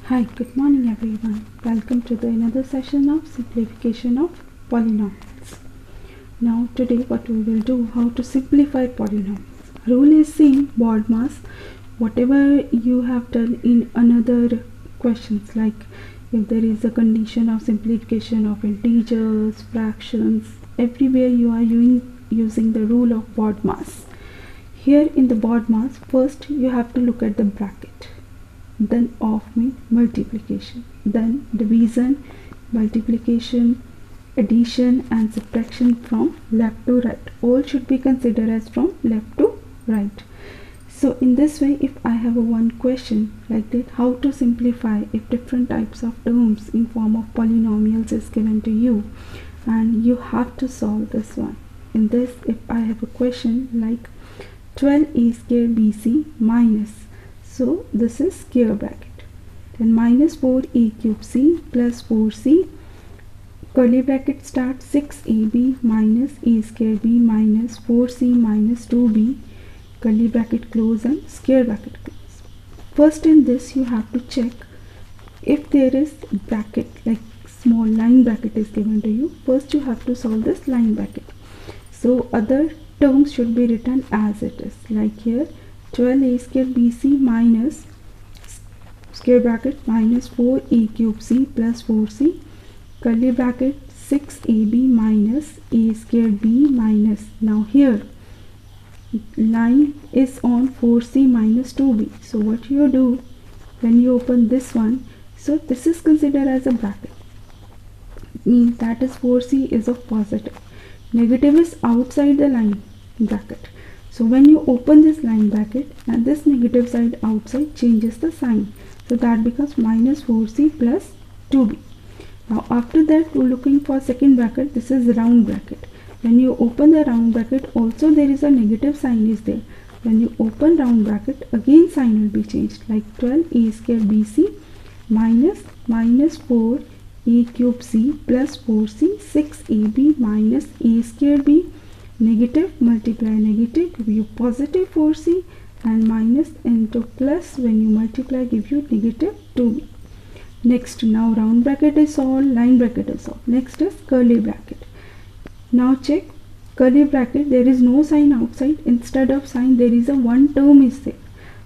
Hi, good morning everyone. Welcome to another session of simplification of polynomials. Now today what we will do, how to simplify polynomials. Rule is same, BODMAS. Whatever you have done in another questions, like if there is a condition of simplification of integers, fractions, everywhere you are using the rule of BODMAS. Here in the BODMAS, first you have to look at the bracket. Then of mean multiplication, then division, multiplication, addition and subtraction from left to right. All should be considered as from left to right. So in this way, if I have a one question like that, how to simplify if different types of terms in form of polynomials is given to you, and you have to solve this one. In this, if I have a question like 12a square bc minus, so this is square bracket, then minus 4a cube c plus 4c, curly bracket start, 6ab minus a square b minus 4c minus 2b, curly bracket close and square bracket close. First in this you have to check if there is bracket, like small line bracket is given to you. First you have to solve this line bracket. So other terms should be written as it is, like here 12a square bc minus square bracket minus 4a cube c plus 4c, curly bracket 6ab minus a square b minus, now here line is on 4c minus 2b. So what you do when you open this one, so this is considered as a bracket, means that is 4c is of positive, negative is outside the line bracket. So when you open this line bracket and this negative side outside changes the sign, so that becomes minus 4c plus 2b. Now after that we're looking for second bracket, this is round bracket. When you open the round bracket, also there is a negative sign is there. When you open round bracket, again sign will be changed, like 12a square bc minus 4a cube c plus 4c, 6ab minus a square b, negative multiply negative give you positive 4c, and minus into plus, when you multiply give you negative 2b. Next, now round bracket is solved, line bracket is solved. Next is curly bracket. Now check curly bracket, there is no sign outside, instead of sign there is a one term is there.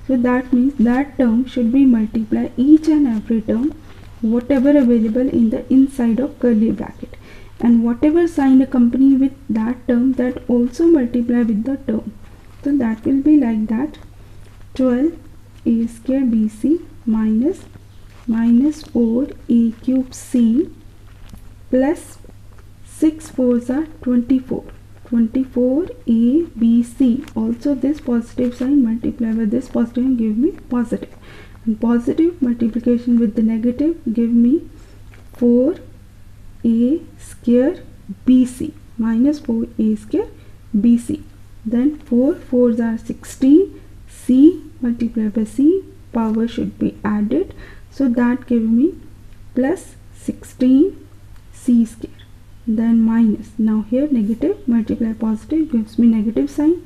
So that means that term should be multiply each and every term whatever available in the inside of curly bracket, and whatever sign accompany with that term, that also multiply with the term. So that will be like that, 12a square bc minus 4a cube c plus 6 4s are 24a b c, also this positive sign multiply with this positive and give me positive, and positive multiplication with the negative give me 4a square bc minus 4a square bc, then 4 4s are 16, c multiplied by c, power should be added, so that give me plus 16 c square, then minus, now here negative multiply positive gives me negative sign,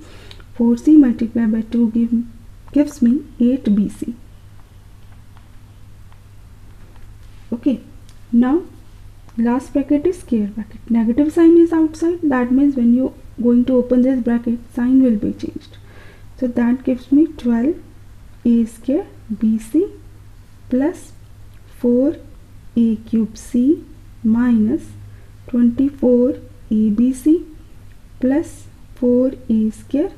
4c multiplied by 2 gives me 8bc. Okay, now last bracket is square bracket, negative sign is outside, that means when you going to open this bracket, sign will be changed. So that gives me 12a square bc plus 4a cube c minus 24 abc plus 4a square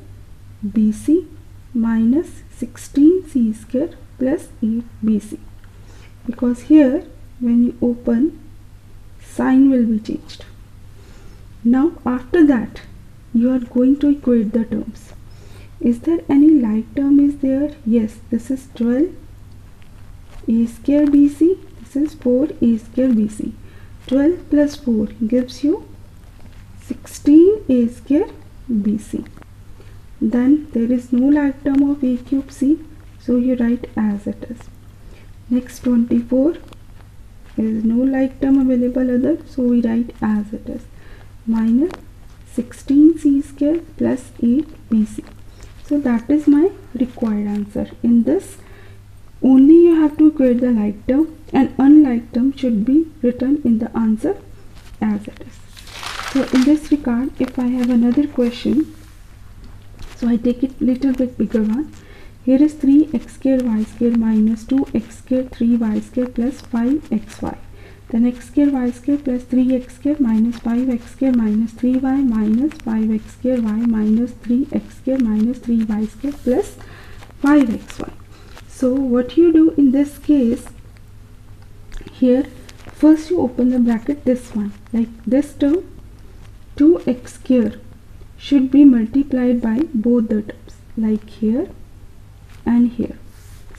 bc minus 16c square plus 8bc, because here when you open, sign will be changed. Now after that you are going to equate the terms. Is there any like term is there? Yes, this is 12a square bc, this is 4a square bc. 12 plus 4 gives you 16a square bc. Then there is no like term of a cube c, so you write as it is. Next 24, there is no like term available other, so we write as it is, minus 16c square plus 8bc. So that is my required answer. In this only you have to equate the like term, and unlike term should be written in the answer as it is. So in this regard, if I have another question, so I take it little bit bigger one. Here is 3x square y square minus 2x square 3y square plus 5xy. Then x square y square plus 3x square minus 5x square minus 3y minus 5x square y minus 3x square minus 3y square plus 5xy. So what you do in this case, here first you open the bracket, this one, like this term 2x square should be multiplied by both the terms, like here and here.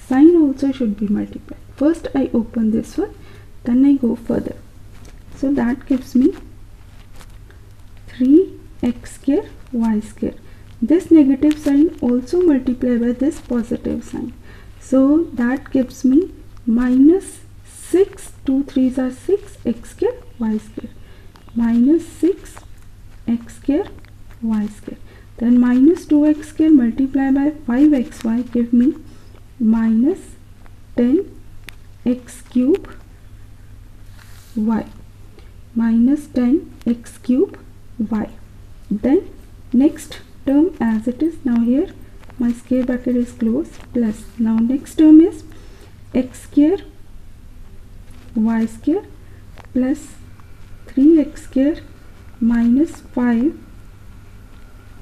Sign also should be multiplied. First I open this one, then I go further. So that gives me 3x square y square. This negative sign also multiply by this positive sign. So that gives me minus 6, 2 3s are 6, x square y square, minus 6 x square y square. Then minus 2x square multiplied by 5xy give me minus 10x cube y, minus 10x cube y. Then next term as it is, now here my square bracket is closed, plus now next term is x square y square plus 3x square minus 5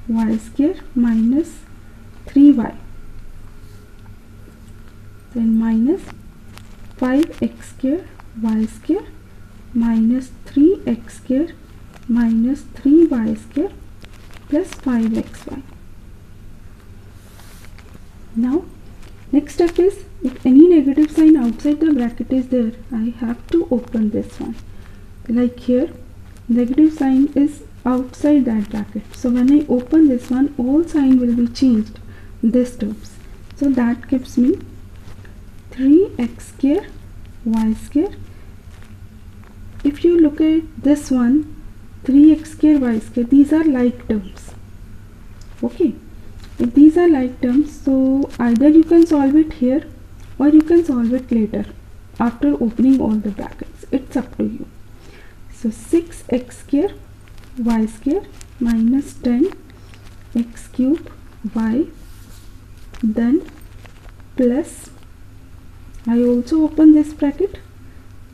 y square minus 3y, then minus 5x square y square minus 3x square minus 3y square plus 5xy. Now next step is, if any negative sign outside the bracket is there, I have to open this one. Like here negative sign is outside that bracket, so when I open this one, all sign will be changed, this terms. So that gives me 3x square y square. If you look at this one, 3x square y square, these are like terms. Okay, if these are like terms, so either you can solve it here or you can solve it later after opening all the brackets. It's up to you. So 6x square y square minus 10x cube y, then plus, I also open this bracket,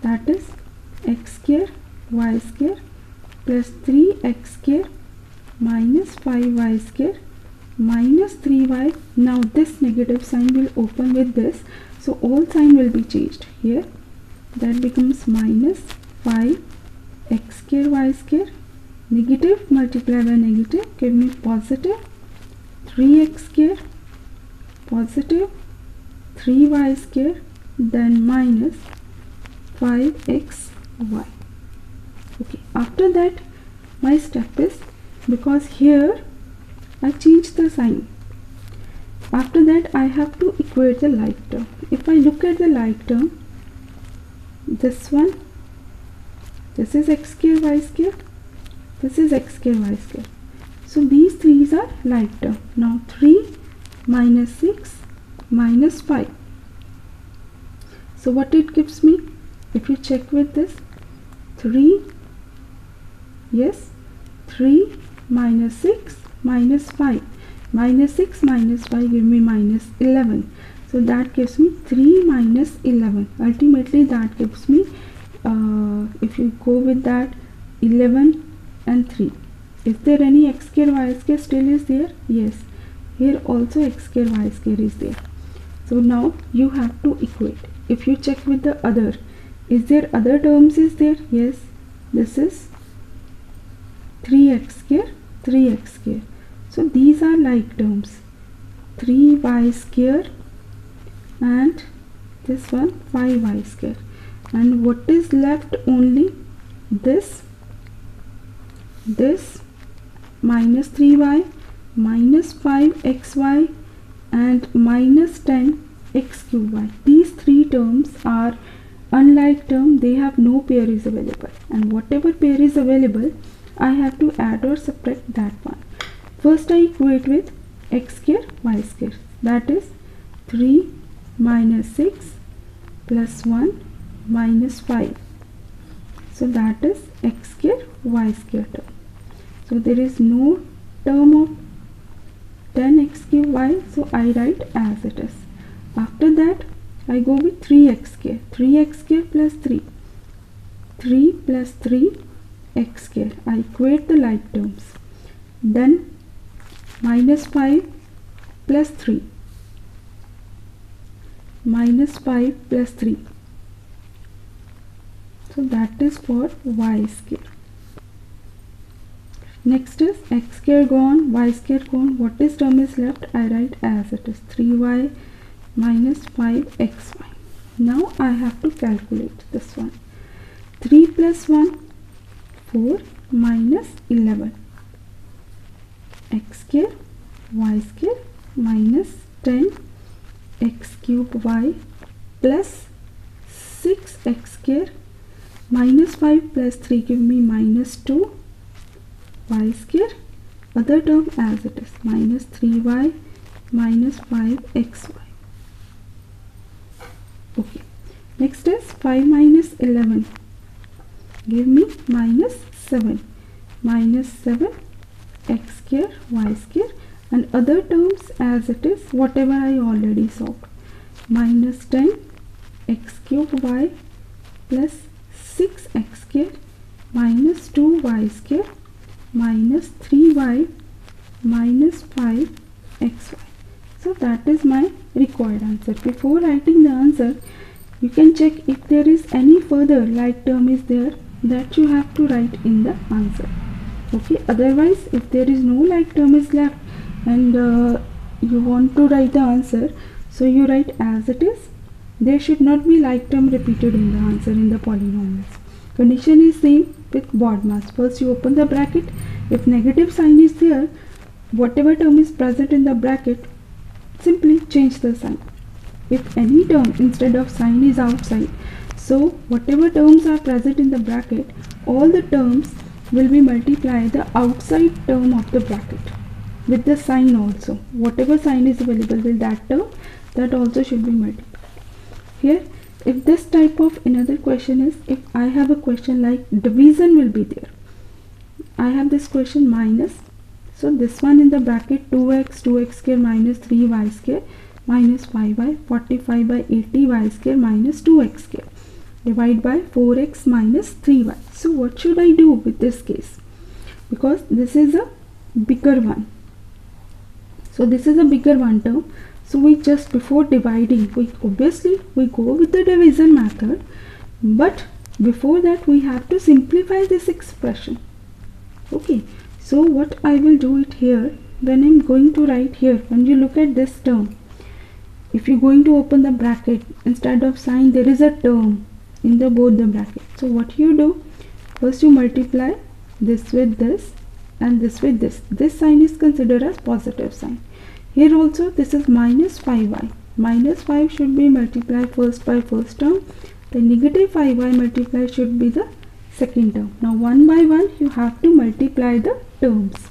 that is x square y square plus 3x square minus 5y square minus 3y. Now this negative sign will open with this, so all sign will be changed here. That becomes minus 5x square y square, negative multiply by negative give me positive 3x square positive 3y square, then minus 5xy. Okay, after that my step is, because here I change the sign, after that I have to equate the like term. If I look at the like term, this one, this is x square y square, this is x square y square, so these threes are like term. Now 3 minus 6 minus 5, so what it gives me, if you check with this, 3, yes, 3 minus 6 minus 5, minus 6 minus 5 give me minus 11, so that gives me 3 minus 11. Ultimately that gives me, if you go with that, 11 and 3. Is there any x square y square still is there? Yes, here also x square y square is there. So now you have to equate. If you check with the other, is there other terms is there? Yes, this is 3x square 3x square, so these are like terms, 3y square and this one 5y square, and what is left, only this minus 3y minus 5xy and minus 10x cube y. These three terms are unlike term, they have no pair is available, and whatever pair is available I have to add or subtract that one. First I equate with x square y square, that is 3 minus 6 plus 1 minus 5. So that is x square y square term. So there is no term of 10x cube y, so I write as it is. After that I go with 3x square. 3x square plus 3. 3 plus 3 x square. I equate the like terms. Then minus 5 plus 3. Minus 5 plus 3. So that is for y square. Next is x square gone, y square gone. What is term is left? I write as it is 3y minus 5xy. Now I have to calculate this one. 3 plus 1, 4 minus 11. X square, y square minus 10 x cube y plus 6x square minus 5 plus 3 give me minus 2 y square. Other term as it is minus 3y minus 5xy. Okay. Next is 5 minus 11. Give me minus 7. Minus 7 x square y square, and other terms as it is whatever I already solved. Minus 10 x cube y plus 6x square minus 2y square minus 3y minus 5xy. So that is my required answer. Before writing the answer, you can check if there is any further like term is there, that you have to write in the answer. Okay, otherwise if there is no like term is left and you want to write the answer, so you write as it is. There should not be like term repeated in the answer in the polynomials. Condition is same with BODMAS. First you open the bracket. If negative sign is there, whatever term is present in the bracket, simply change the sign. If any term instead of sign is outside, so whatever terms are present in the bracket, all the terms will be multiplied the outside term of the bracket with the sign also. Whatever sign is available with that term, that also should be multiplied. Here, if this type of another question is, if I have a question like division will be there. I have this question minus. So this one in the bracket 2x square minus 3y square minus 5y, 45 by 80y square minus 2x square. Divide by 4x minus 3y. So what should I do with this case? Because this is a bigger one. So this is a bigger one term. So we just before dividing, we obviously we go with the division method. But before that we have to simplify this expression. Okay. So what I will do it here, when I'm going to write here, when you look at this term, if you're going to open the bracket, instead of sign there is a term in the both the bracket. So what you do, first you multiply this with this and this with this. This sign is considered as positive sign. Here also this is minus 5y. Minus 5 should be multiplied first by first term. The negative 5y multiplied should be the second term. Now one by one you have to multiply the terms.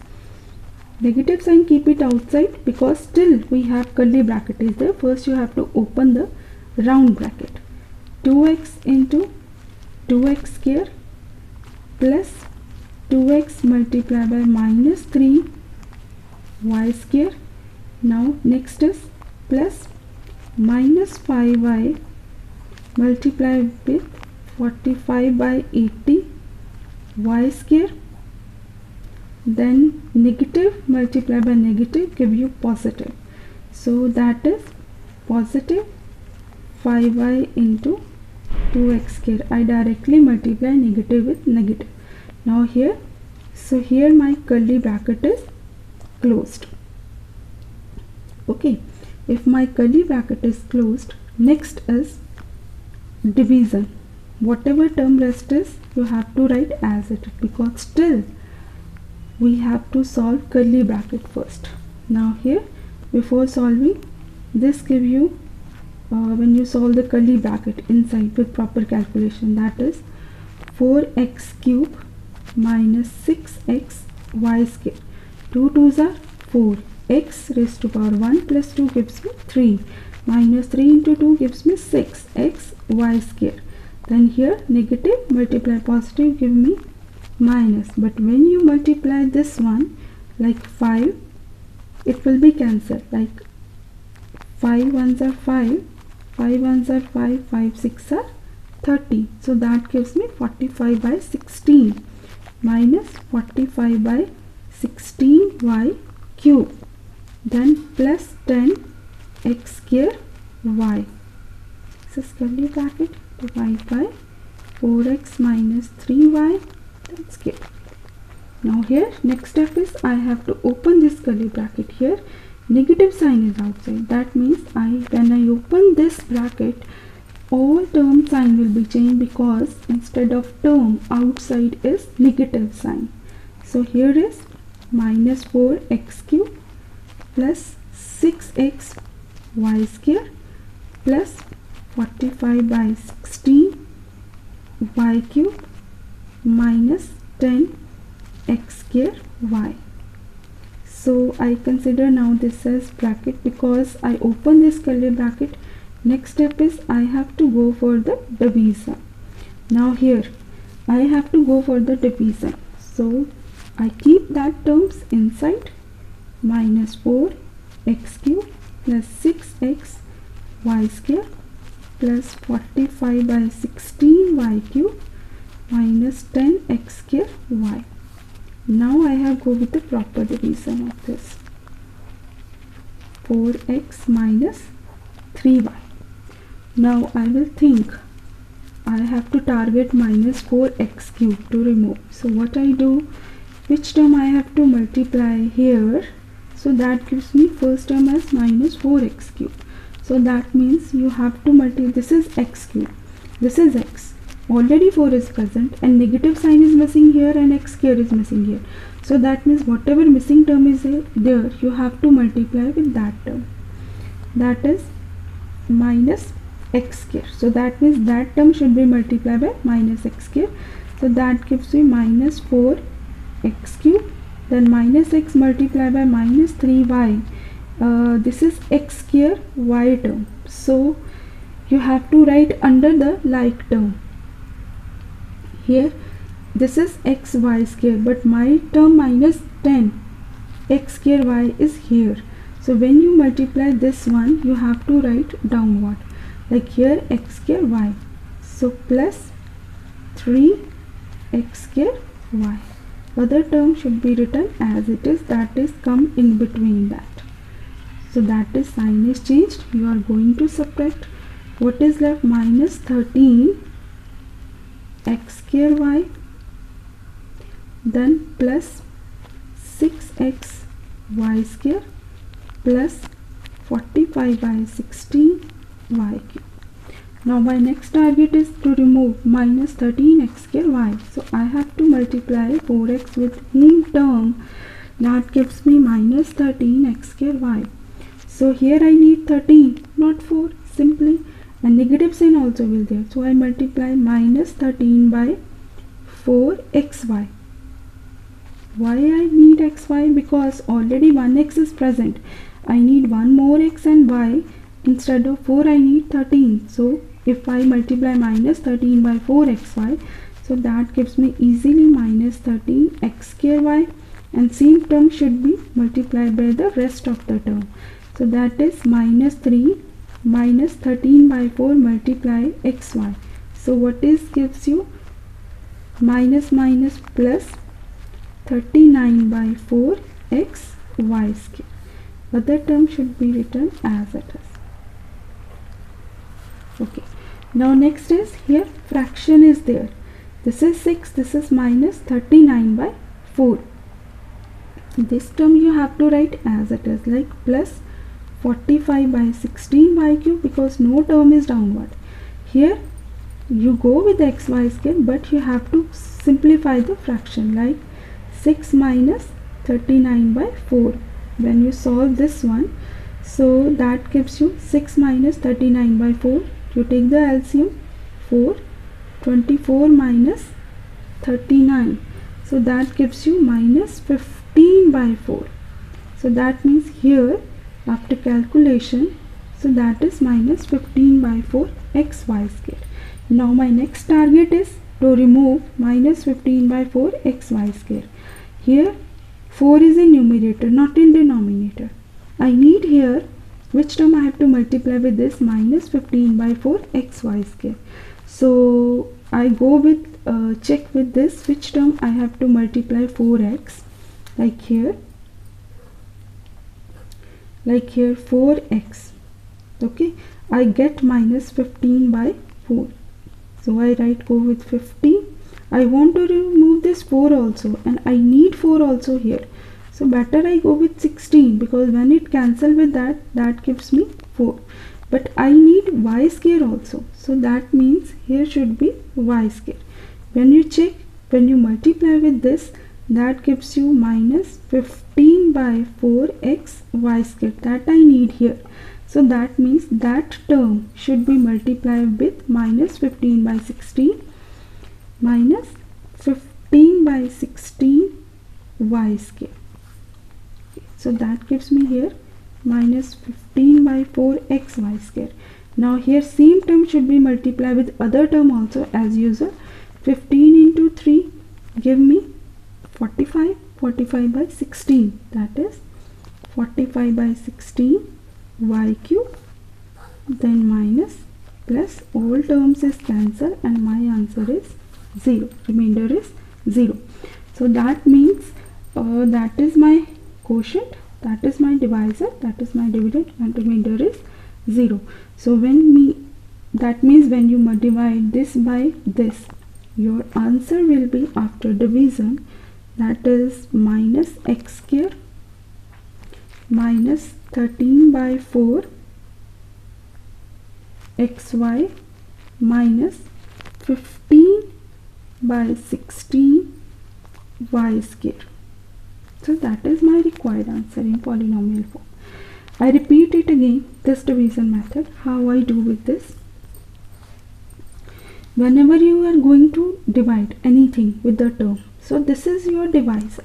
Negative sign keep it outside because still we have curly bracket is there. First you have to open the round bracket. 2x into 2x square plus 2x multiplied by minus 3 y square. Now next is plus minus 5y multiplied with 45 by 80 y square. Then negative multiplied by negative give you positive. So that is positive 5y into 2x square. I directly multiply negative with negative. Now here, so here my curly bracket is closed. Okay, if my curly bracket is closed, next is division. Whatever term rest is, you have to write as it is, because still we have to solve curly bracket first. Now here, before solving, this give you when you solve the curly bracket inside with proper calculation, that is 4x cube minus 6x y square. 2 2s are 4. X raised to power 1 plus 2 gives me 3. minus 3 into 2 gives me 6x y square. Then here negative multiply positive give me minus, but when you multiply this one like 5, it will be cancelled, like 5 ones are 5, 5 ones are 5, 5 6 are 30, so that gives me 45 by 16 minus 45 by 16 y cube, then plus 10 x square y. This is curly bracket, divide by 4x minus 3y, that's good. Now here next step is I have to open this curly bracket. Here negative sign is outside, that means when I open this bracket, all term sign will be changed, because instead of term outside is negative sign. So here is minus 4x cube plus 6x y square plus 45 by 16 y cube minus 10 x square y. So I consider now this as bracket because I open this curly bracket. Next step is I have to go for the division. Now here I have to go for the division, so I keep that terms inside, minus 4x cube plus 6x y square plus 45 by 16 y cube minus 10 x square y. Now I have go with the proper division of this, 4x minus 3y. Now I will think I have to target minus 4x cube to remove. So what I do, which term I have to multiply here, so that gives me first term as minus 4x cube. So that means you have to multiply, this is x cube, this is x, already 4 is present and negative sign is missing here and x square is missing here. So that means whatever missing term is there, you have to multiply with that term, that is minus x square. So that means that term should be multiplied by minus x square. So that gives me minus 4x cube, then minus x multiplied by minus 3y. This is x square y term, so you have to write under the like term. Here this is x y square, but my term minus 10 x square y is here. So when you multiply this one, you have to write downward, like here x square y, so plus 3 x square y. Other term should be written as it is, that is come in between that. So that is sign is changed. You are going to subtract. What is left? Minus 13 x square y, then plus 6x y square plus 45 by 16 y cube. Now my next target is to remove minus 13 x square y. So I have to multiply 4x with whom term, that gives me minus 13 x square y. So here I need 13, not 4, simply, and negative sign also will there. So I multiply minus 13 by 4xy. Why I need xy? Because already 1x is present. I need one more x and y. Instead of 4 I need 13. So if I multiply minus 13 by 4xy, so that gives me easily minus 13 x square y, and same term should be multiplied by the rest of the term. So that is minus 3 minus 13 by 4 multiply xy. So what is gives you? Minus minus plus 39 by 4 x y square. Other term should be written as it is. Okay. Now next is here fraction is there. This is 6, this is minus 39 by 4. This term you have to write as it is, like plus 45 by 16 y cube, because no term is downward. Here you go with the xy square, but you have to simplify the fraction, like 6 minus 39 by 4. When you solve this one, so that gives you 6 minus 39 by 4. You take the LCM, 4, 24 minus 39. So that gives you minus 15 by 4. So that means here after calculation So that is minus 15 by 4 xy square. Now my next target is to remove minus 15 by 4 xy square. Here 4 is in numerator, not in denominator. I need here which term I have to multiply with this minus 15 by 4 xy square. So I go with check with this which term I have to multiply 4x, like here 4x. Okay, I get minus 15 by 4. So I go with 15. I want to remove this 4 also, and I need 4 also here. So better I go with 16, because when it cancel with that gives me 4. But I need y square also. So that means here should be y square. When you check, when you multiply with this, that gives you minus 15 by 4x y square. That I need here. So that means that term should be multiplied with minus 15 by 16, minus 15 by 16 y square. So that gives me here minus 15 by 4x y square. Now here same term should be multiplied with other term also as usual. 15 into 3 give me 45, 45 by 16, that is 45 by 16 y cube, then minus plus all terms is cancelled and my answer is 0, remainder is 0. So that means that is my quotient, that is my divisor, that is my dividend, and remainder is 0. So that means when you divide this by this, your answer will be after division, that is minus x square minus 13 by 4 xy minus 15 by 16 y square. So that is my required answer in polynomial form. I repeat it again, this division method, how I do with this. Whenever you are going to divide anything with the term, so this is your divisor.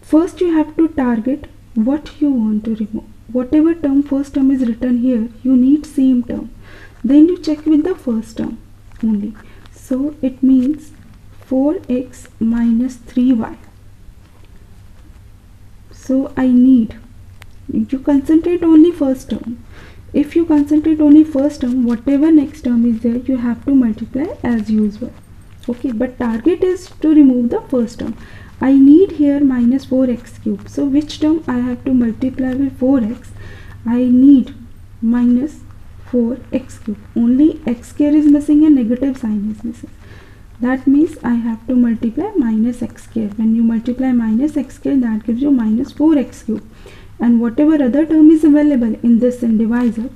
First you have to target what you want to remove. Whatever term, first term is written here, you need same term. Then you check with the first term only. So it means 4x minus 3y. So I need, you concentrate only first term. If you concentrate only first term, whatever next term is there, you have to multiply as usual. Okay, but target is to remove the first term. I need here minus 4x cube. So which term I have to multiply with 4x? I need minus 4x cube. Only x square is missing and negative sign is missing. That means I have to multiply minus x square. When you multiply minus x square, that gives you minus 4x cube. And whatever other term is available in this divisor,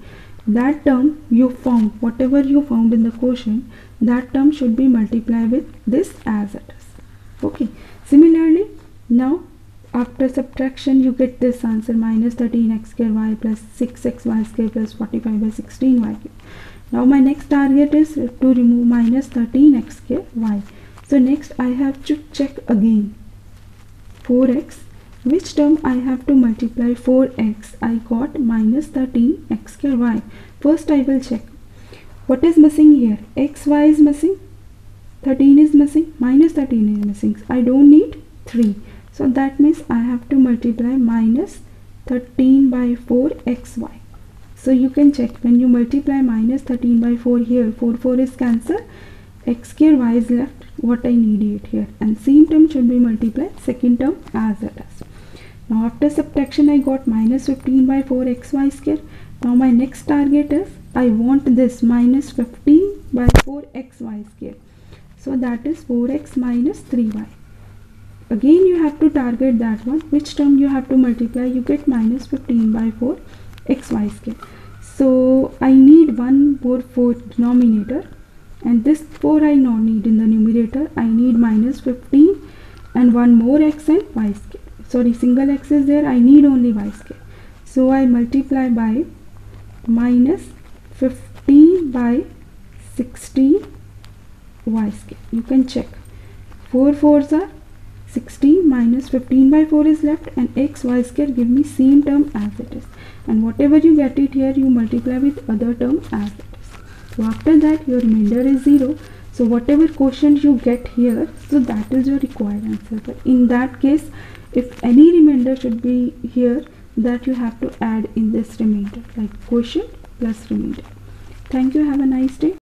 that term you found, whatever you found in the quotient, that term should be multiplied with this as it is. Okay. Similarly, now after subtraction you get this answer, minus 13x square y plus 6xy square plus 45 by 16 y cube. Now my next target is to remove minus 13x square y. So next I have to check again 4x. Which term I have to multiply 4x? I got minus 13x square y. First I will check what is missing here. xy is missing, 13 is missing, minus 13 is missing. I don't need 3. So that means I have to multiply minus 13 by 4 xy. So you can check, when you multiply minus 13 by 4 here, 4 is cancelled, x square y is left, what I need it here, and same term should be multiplied, second term as it is. Now after subtraction I got minus 15 by 4 xy square. Now my next target is, I want this minus 15 by 4 xy square. So that is 4x minus 3y. Again you have to target that one. Which term you have to multiply? You get minus 15 by 4 xy square. So I need one more 4 denominator, and this 4 I not need in the numerator. I need minus 15 and one more x and y square. Sorry, single x is there, I need only y square. So I multiply by minus 15 by 16 y square. You can check, 4 4s are 60 minus 15 by 4 is left, and x y square give me same term as it is, and whatever you get it here you multiply with other term as it is. So after that your remainder is 0. So whatever quotient you get here, so that is your required answer. But in that case, if any remainder should be here, that you have to add in this remainder, like quotient plus remainder. Thank you. Have a nice day.